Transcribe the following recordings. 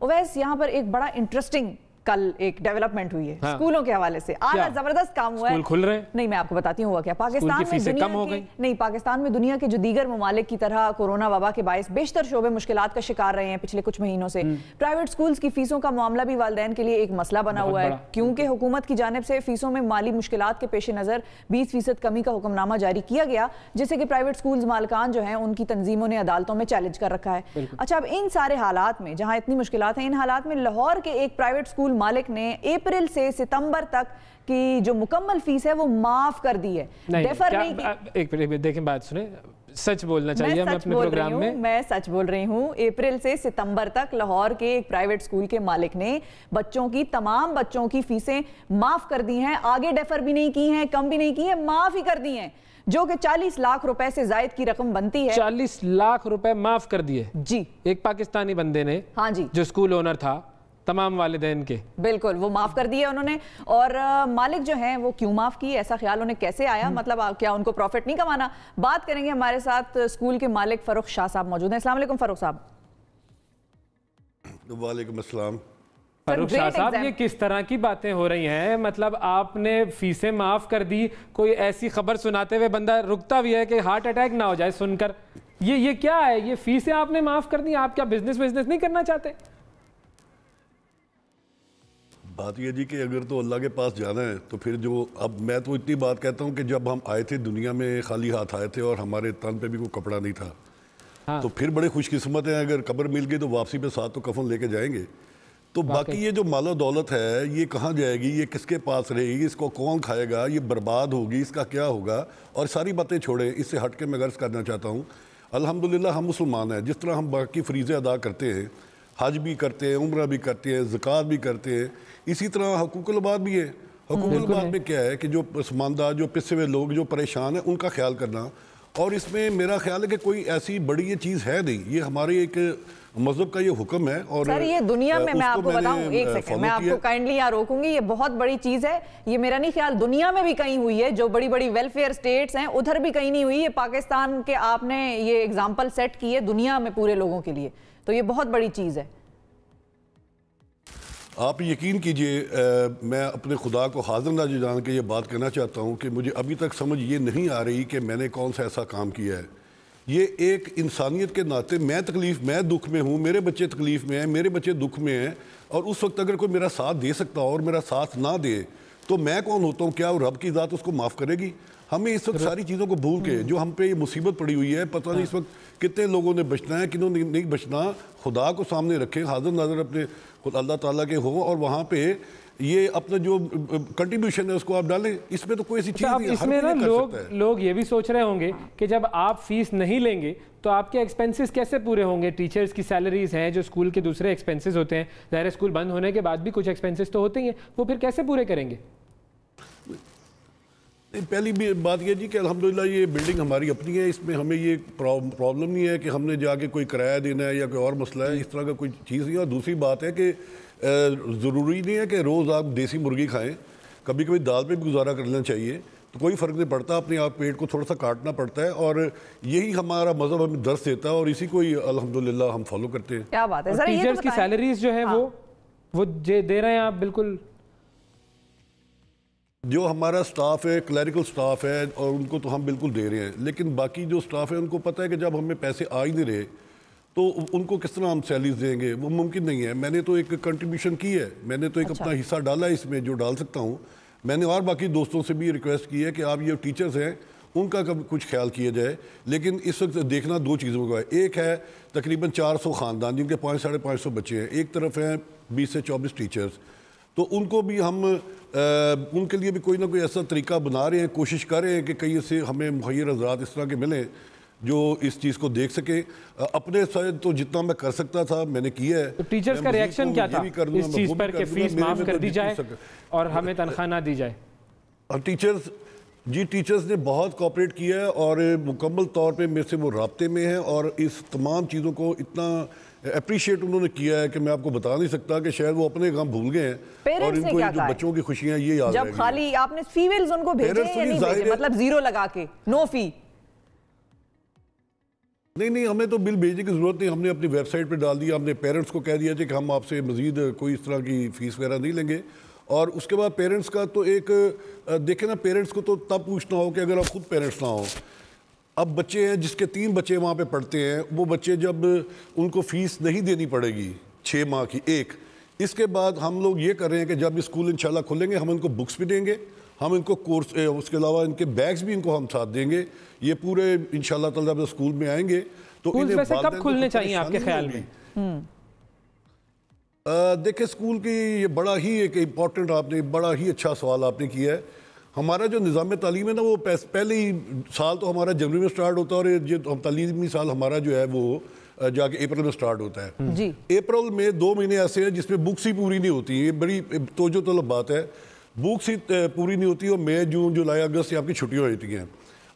اویس یہاں پر ایک بڑا انٹرسٹنگ کل ایک ڈیولپمنٹ ہوئی ہے اسکولوں کے حوالے سے، آج زبردست کام ہوا ہے۔ اسکول کھل رہے ہیں؟ نہیں، میں آپ کو بتاتی ہوں ہوا کیا، پاکستان میں دنیا کے جو دیگر ممالک کی طرح کورونا وبا کے باعث بیشتر شعبے مشکلات کا شکار رہے ہیں پچھلے کچھ مہینوں سے۔ پرائیویٹ سکولز کی فیسوں کا معاملہ بھی والدین کے لیے ایک مسئلہ بنا ہوا ہے، کیونکہ حکومت کی جانب سے فیسوں میں مالی مشکلات کے پیش نظر 20% کمی کا حکم نامہ جاری کیا گیا، جسے کہ پرائیویٹ سکولز مالکان جو ہیں ان کی تنظیموں نے عدالتوں میں چیلنج کر رکھا ہے۔ اچھا، اب ان سارے حالات میں جہاں اتنی مشکلات ہیں، ان حالات میں لاہور کے ایک پرائیویٹ سکول مالک نے اپریل سے ستمبر تک کی جو مکمل فیس ہے وہ معاف کر دی ہے، ڈیفر نہیں کی۔ ایک منٹ دیکھیں، بات سنیں، سچ بولنا چاہیے ہمیں اپنے پروگرام میں۔ میں سچ بول رہی ہوں، اپریل سے ستمبر تک لاہور کے ایک پرائیویٹ سکول کے مالک نے تمام بچوں کی فیسیں معاف کر دی ہیں، آگے ڈیفر بھی نہیں کی ہیں، کم بھی نہیں کی ہیں، معاف ہی کر دی ہیں، جو کہ 40 لاکھ روپے سے زائد کی رقم بنتی ہے۔ 40 لاکھ روپے معاف کر دیے جی، ایک پاکستانی بندے نے، ہاں جی، جو سکول اونر تھا، تمام والدین کے، بالکل وہ معاف کر دیے انہوں نے۔ اور مالک جو ہیں وہ کیوں معاف کی، ایسا خیال انہیں کیسے آیا، مطلب کیا ان کو پروفٹ نہیں کمانا؟ بات کریں گے، ہمارے ساتھ اسکول کے مالک فروخ شاہ صاحب موجود ہیں۔ السلام علیکم فروخ صاحب۔ وعلیکم السلام۔ فروخ شاہ صاحب، یہ کس طرح کی باتیں ہو رہی ہیں؟ مطلب آپ نے فیسیں معاف کر دی، کوئی ایسی خبر سناتے ہوئے بندہ رکتا بھی ہے کہ ہارٹ اٹیک نہ ہو جائے سن کر، یہ کیا ہے؟ یہ فیسیں آپ نے معاف کر دی، آپ کیا بزنس نہیں کرنا چاہتے؟ بات یہ جی کہ اگر تو اللہ کے پاس جانا ہے تو پھر جو اب میں تو اتنی بات کہتا ہوں کہ جب ہم آئے تھے دنیا میں خالی ہاتھ آئے تھے اور ہمارے تن پہ بھی کوئی کپڑا نہیں تھا، تو پھر بڑے خوش قسمت ہیں، اگر قبر مل گئی تو واپسی پہ ساتھ تو کفن لے کے جائیں گے۔ تو باقی یہ جو مال و دولت ہے یہ کہاں جائے گی، یہ کس کے پاس رہے گی، اس کو کون کھائے گا، یہ برباد ہوگی، اس کا کیا ہوگا؟ اور ساری باتیں چھوڑیں، اس سے ہٹ کے میں غرض کرنا چاہتا ہوں، الحمدللہ ہم مسلمان ہیں، جس طرح ہم باقی فریضے ادا کرتے ہیں، حج بھی کرتے ہیں، عمرہ بھی کرتے ہیں، زکوٰۃ بھی کرتے ہیں، اسی طرح حقوق العباد بھی ہے۔ حقوق العباد میں کیا ہے کہ جو پسماندہ، جو پسے ہوئے لوگ، جو پریشان ہیں، ان کا خیال کرنا، اور اس میں میرا خیال ہے کہ کوئی ایسی بڑی یہ چیز ہے نہیں، یہ ہمارے ایک مذہب کا یہ حکم ہے۔ اور سر یہ دنیا میں آپ کو بتاؤں، ایک سیکنڈ میں آپ کو کائنڈلی یہاں روکوں گی، یہ بہت بڑی چیز ہے، یہ میرا نہیں خیال دنیا میں بھی کہیں ہوئی ہے، جو بڑی بڑی ویلفیئر سٹیٹس ہیں ادھر بھی کہیں نہیں ہوئی، یہ پاکستان کے آپ نے یہ اگزامپل سیٹ کی ہے دنیا میں پورے لوگوں کے لیے، تو یہ بہت بڑی چیز ہے۔ آپ یقین کیجئے، میں اپنے خدا کو حاضر ناظر جان کے یہ بات کہنا چاہتا ہوں کہ مجھے ابھی تک سمجھ یہ نہیں آ رہی کہ میں نے کون سا ایسا کام کیا ہے۔ یہ ایک انسانیت کے ناطے میں دکھ میں ہوں، میرے بچے تکلیف میں ہیں، میرے بچے دکھ میں ہیں، اور اس وقت اگر کوئی میرا ساتھ دے سکتا اور میرا ساتھ نہ دے تو میں کون ہوتا ہوں؟ کیا رب کی ذات اس کو معاف کرے گی؟ ہمیں اس وقت ساری چیزوں کو بھول کے جو ہم پہ یہ مصیبت پڑی ہوئی ہے، پتہ نہیں اس وقت کتنے لوگوں نے بچنا ہے، کنوں نے نہیں بچنا، خدا کو سامنے رکھیں، حاضر ناظر اپنے اللہ تعالیٰ کے ہوں، اور وہاں پہ یہ اپنا جو کنٹریبیوشن ہے اس کو آپ ڈالیں۔ اس میں تو کوئی ایسی چیز نہیں ہے، اس میں نا لوگ یہ بھی سوچ رہے ہوں گے کہ جب آپ فیس نہیں لیں گے تو آپ کے ایکسپینسز کیسے پورے ہوں گے؟ ٹیچرز کی سیلریز ہیں، جو اسکول کے دوسرے ایکسپینسز ہوتے ہیں، ظاہر اسکول بند ہونے کے بعد بھی کچھ ایکسپینسز تو ہوتے ہی ہیں، وہ پھر کیسے پورے کریں گے؟ پہلی بات یہ جی کہ الحمدللہ یہ بلڈنگ ہماری اپنی ہے، اس میں ہمیں یہ پرابلم نہیں ہے کہ ہم نے جا کے کوئی کرایہ دینا ہے یا کوئی اور مسئلہ ہے، اس طرح کا کوئی چیز نہیں ہے۔ اور دوسری بات ہے کہ ضروری نہیں ہے کہ روز آپ دیسی مرغی کھائیں، کبھی کبھی دال پہ بھی گزارا کر لینا چاہیے، تو کوئی فرق نہیں پڑتا، اپنے آپ پیٹ کو تھوڑا سا کاٹنا پڑتا ہے، اور یہی ہمارا مذہب ہمیں درس دیتا ہے، اور اسی کو الحمدللہ ہم فالو کرتے ہیں۔ کیا بات ہے، ٹیچرز کی سیلریز جو ہیں وہ دے رہے ہیں آپ؟ بالکل، جو ہمارا سٹاف ہے، کلیریکل سٹاف ہے، اور ان کو تو ہم بالکل دے رہے ہیں، لیکن باقی جو سٹاف ہے ان کو پتہ ہے کہ جب ہمیں پیسے آ ہی نہیں رہے تو ان کو کس طرح ہم سیلریز دیں گے؟ وہ ممکن نہیں ہے۔ میں نے تو ایک کنٹریبیوشن کی ہے، میں نے تو ایک اپنا حصہ ڈالا ہے اس میں جو ڈال سکتا ہوں۔ میں نے اور باقی دوستوں سے بھی ریکویسٹ کی ہے کہ آپ یہ ٹیچرز ہیں ان کا کچھ خیال کیا جائے، لیکن اس وقت دیکھنا دو چیزوں کا ہے۔ ایک ہے تقریباً 400 خاندان جن کے 500-550 بچے ہیں، ایک طرف ہیں 20 سے 24 ٹیچرز، تو ان کو بھی ہم ان کے لیے بھی کوئی نہ کوئی ایسا طریقہ بنا رہے ہیں، کوشش کر رہے ہیں کہ کہیں سے ہمیں مہیر حضرات اس طرح کے ملیں جو اس چیز کو دیکھ سکیں۔ اپنے سائد تو جتنا میں کر سکتا تھا میں نے کیا ہے۔ تو ٹیچرز کا ریاکشن کیا تھا اس چیز پر کہ فیس معاف کر دی جائے اور ہمیں تنخواہ نہ دی جائے؟ ٹیچرز نے بہت کوآپریٹ کیا ہے، اور مکمل طور پہ میرے سے وہ رابطے میں ہیں، اور اس تمام چیزوں کو اتنا اپریشیٹ انہوں نے کیا ہے کہ میں آپ کو بتا نہیں سکتا کہ شاید وہ اپنے غم بھول گئے ہیں، اور ان کو جو بچوں کی خوشیاں یہ یاد رہے گی۔ جب خالی آپ نے فیمیلز ان کو بھیجے یا نہیں بھیجے، مطلب زیرو لگا کے، نو فی؟ نہیں ہمیں تو بل بھیجنے کی ضرورت نہیں, ہم نے اپنی ویب سائٹ پہ ڈال دیا, ہم نے پیرنٹس کو کہہ دیا کہ ہم آپ سے مزید کوئی اس طرح کی فیس وغیرہ نہیں لیں گے. اور اس کے بعد پیرنٹس کا تو ایک دیکھیں نا, پیرنٹس کو تو تب پوچھنا ہو کہ اگر آپ خود پیرنٹس نہ ہوں. اب بچے ہیں جس کے 3 بچے وہاں پہ پڑھتے ہیں, وہ بچے جب ان کو فیس نہیں دینی پڑے گی 6 ماہ کی ایک, اس کے بعد ہم لوگ یہ کر رہے ہیں کہ جب اسکول انشاءاللہ کھلیں گے ہم ان کو بکس بھی دیں گے, ہم ان کو کورس, اس کے علاوہ ان کے بیگز بھی ان کو ہم ساتھ دیں گے. یہ پورے انشاءاللہ تعالیٰ جب اسکول میں آئیں گے تو ویسے کب کھلنے چاہیے آپ کے خیال میں؟ دیکھیں اسکول کی یہ بڑا ہی ایک امپورٹنٹ, آپ نے بڑا ہی اچھا سوال آپ نے کیا ہے. ہمارا جو نظام تعلیم ہے نا, وہ پہلے ہی سال تو ہمارا جنوری میں سٹارٹ ہوتا ہے, اور یہ تعلیمی سال ہمارا جو ہے وہ جا کے اپریل میں سٹارٹ ہوتا ہے. جی اپریل میں 2 مہینے ایسے ہیں جس میں بکس ہی پوری نہیں ہوتی. یہ بڑی توجہ طلب بات ہے, بکس ہی پوری نہیں ہوتی, اور مئی جون جولائی اگست سے آپ کی چھٹیاں ہو جاتی ہیں.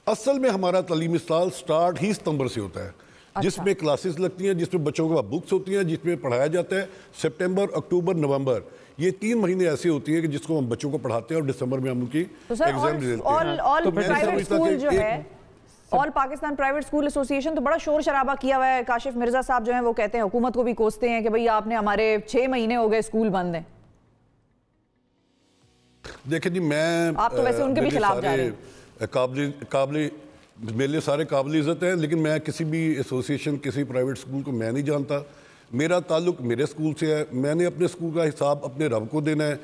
اصل میں ہمارا تعلیمی سال سٹارٹ ہی ستمبر سے ہوتا ہے, جس میں کلاسز لگتی ہیں, جس میں بچوں کے پاس بکس ہوتی ہیں, جس میں پڑھایا جاتا ہے. سپٹمبر, اکتوبر, نومبر, یہ 3 مہینے ایسے ہوتی ہیں کہ جس کو ہم بچوں کو پڑھاتے ہیں, اور دسمبر میں ہم ان کی ایگزام دیتے ہیں. آل پاکستان پرائیویٹ اسکول ایسوسی ایشن تو بڑا شور شرابہ کیا ہوا ہے. کاشف مرزا صاحب جو ہیں وہ کہتے ہیں, حکومت کو بھی کوستے ہیں کہ بھئی آپ نے ہمارے 6 مہینے ہو گئے اسکول بند ہیں. دیکھیں جی, میں آپ تو ویسے ان کے بھی خلاف جا رہے ہیں. میرے سارے قابل عزت ہیں, لیکن میں کسی بھی ایسوسی ایشن, کسی پرائیویٹ اسکول کو میں نہیں جانتا. میرا تعلق میرے اسکول سے ہے, میں نے اپنے اسکول کا حساب اپنے رب کو دینا ہے.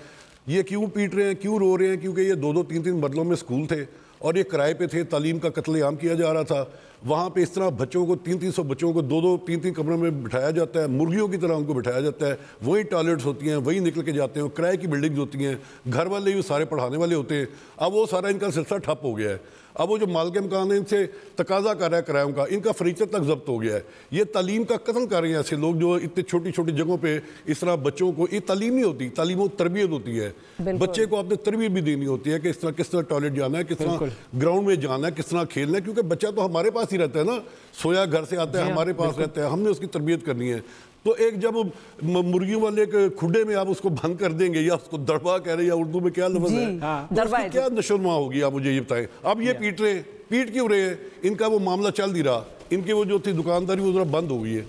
یہ کیوں پیٹ رہے ہیں, کیوں رو رہے ہیں, کیونکہ یہ 2-2, 3-3 مرلوں میں اسکول تھے, اور یہ کرائے پہ تھے, تعلیم کا قتل عام کیا جا رہا تھا. وہاں پہ اس طرح بچوں کو 300 بچوں کو 2-2, 3-3 کمروں میں بٹھایا جاتا ہے, مرغیوں کی طرح ان کو بٹھایا جاتا ہے. وہی ٹوائلٹس ہوتی ہیں, وہی نکل کے جاتے ہیں, کرائے کی بلڈنگز ہوتی ہیں, گھر والے ہی سارے پڑھانے والے ہوتے ہیں. اب وہ سارا ان کا سلسلہ ٹھپ ہو گیا ہے. اب وہ جو مالک مکان ہے ان سے تقاضا کر رہا ہے کرایوں کا, ان کا فرنیچر تک ضبط ہو گیا ہے. یہ تعلیم کا قتل کر رہے ہیں ایسے لوگ جو اتنے چھوٹی چھوٹی جگہوں پہ اس طرح بچوں کو, یہ تعلیم نہیں ہوتی, تعلیم و تربیت ہوتی ہے. بچے کو آپ نے تربیت بھی دینی ہوتی ہے کہ کس طرح ٹوائلٹ جانا ہے, کس طرح گراؤنڈ میں جانا ہے, کس طرح کھیلنا ہے, کیونکہ بچہ تو ہمارے پاس ہی رہتا ہے نا, سویا گھر سے آتا ہے, ہمارے پاس رہتا ہے, ہم نے اس کی تربیت کرنی ہے. تو ایک جب مرغیوں والے کھڈے میں آپ اس کو بند کر دیں گے, یا اس کو دربا کہہ رہے ہیں, یا اردو میں کیا لفظ ہے, اس کی کیا نشو و نما ہوگی, آپ مجھے یہ بتائیں. اب یہ پیٹ رہے ہیں, پیٹ کیوں رہے ہیں, ان کا وہ معاملہ چل نہیں رہا, ان کی وہ جو تھی دکانداری وہ ذرا بند ہو گئی ہے.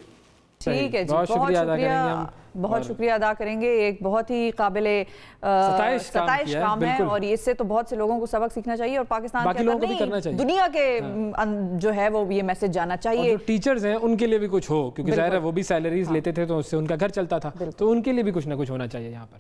ٹھیک ہے جی, بہت شکریہ ادا کریں گے. ایک بہت ہی قابل ستائش کام ہے, اور اس سے تو بہت سے لوگوں کو سبق سیکھنا چاہیے, اور پاکستان کے اندر نہیں دنیا کے جو ہے وہ یہ میسج جانا چاہیے. جو ٹیچرز ہیں ان کے لیے بھی کچھ ہو, کیونکہ ظاہر ہے وہ بھی سیلریز لیتے تھے تو اس سے ان کا گھر چلتا تھا, تو ان کے لیے بھی کچھ نہ کچھ ہونا چاہیے یہاں پر.